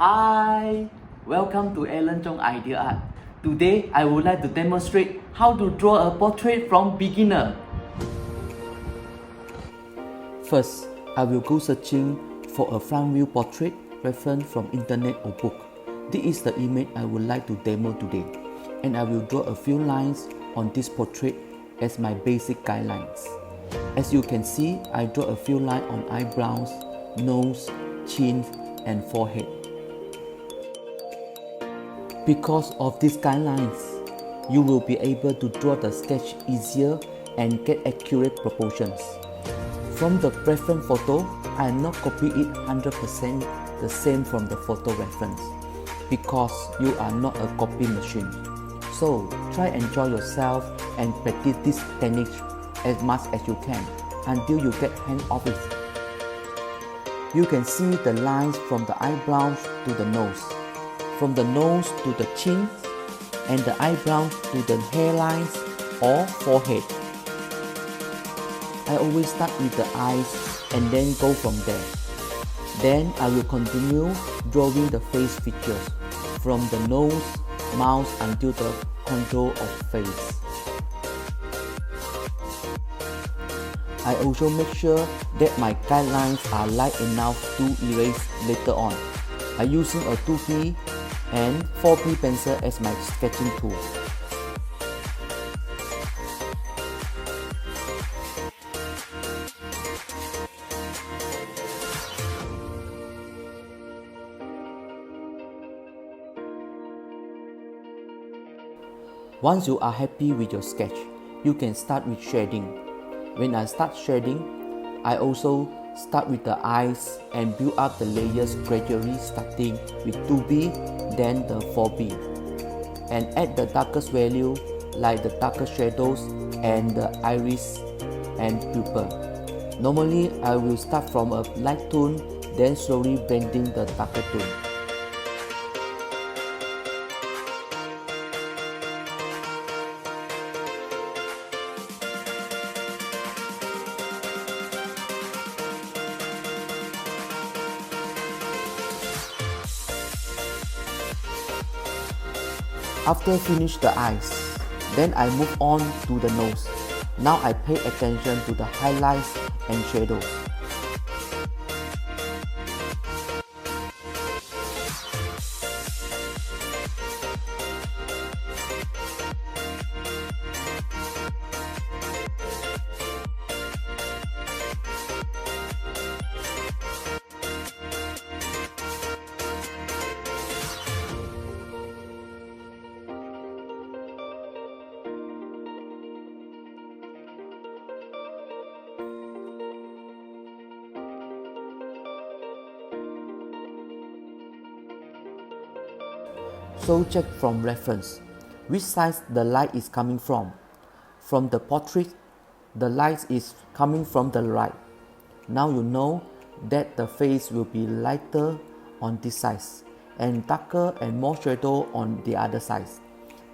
Hi, welcome to Alan Chong Idea Art. Today, I would like to demonstrate how to draw a portrait from beginner. First, I will go searching for a front view portrait reference from internet or book. This is the image I would like to demo today, and I will draw a few lines on this portrait as my basic guidelines. As you can see, I draw a few lines on eyebrows, nose, chin, and forehead. Because of these guidelines, you will be able to draw the sketch easier and get accurate proportions. From the reference photo, I am not copy it 100% the same from the photo reference because you are not a copy machine. So try enjoy yourself and practice this technique as much as you can until you get hand of it. You can see the lines from the eyebrows to the nose, from the nose to the chin, and the eyebrows to the hairlines or forehead. I always start with the eyes and then go from there. Then I will continue drawing the face features from the nose, mouth until the contour of face. I also make sure that my guidelines are light enough to erase later on. I'm using a 2B and 4B pencil as my sketching tool. Once you are happy with your sketch, you can start with shading. When I start shading, I also start with the eyes and build up the layers gradually, starting with 2B, then the 4B, and add the darkest value like the darker shadows and the iris and pupil. Normally, I will start from a light tone, then slowly blending the darker tone. After finish the eyes, then I move on to the nose. Now I pay attention to the highlights and shadows. So check from reference which side the light is coming from. From the portrait, the light is coming from the right. Now you know that the face will be lighter on this side and darker and more shadow on the other side.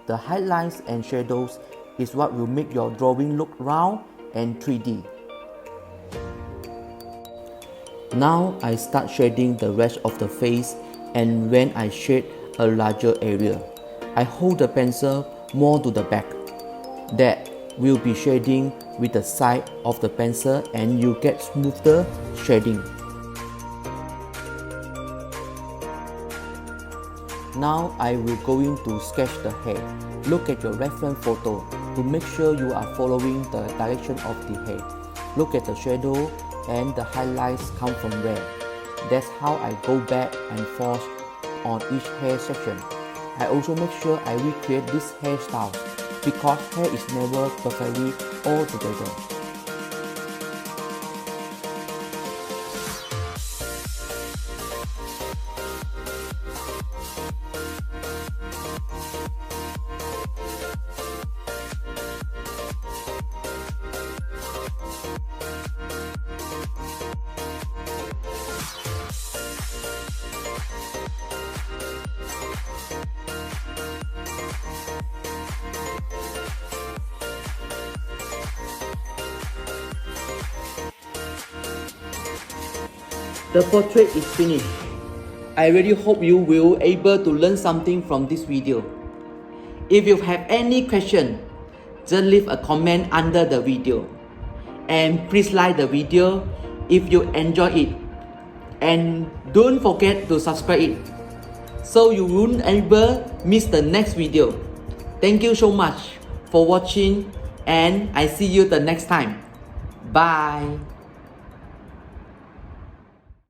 The highlights and shadows is what will make your drawing look round and 3D. Now I start shading the rest of the face, and when I shade a larger area, I hold the pencil more to the back. That will be shading with the side of the pencil and you get smoother shading. Now I will going to sketch the head. Look at your reference photo to make sure you are following the direction of the head. Look at the shadow and the highlights come from where. That's how I go back and forth on each hair section. I also make sure I recreate this hairstyle because hair is never perfectly all together. The portrait is finished. I really hope you will able to learn something from this video. If you have any question, just leave a comment under the video. And please like the video if you enjoy it. And don't forget to subscribe it, so you won't ever miss the next video. Thank you so much for watching, and I see you the next time. Bye.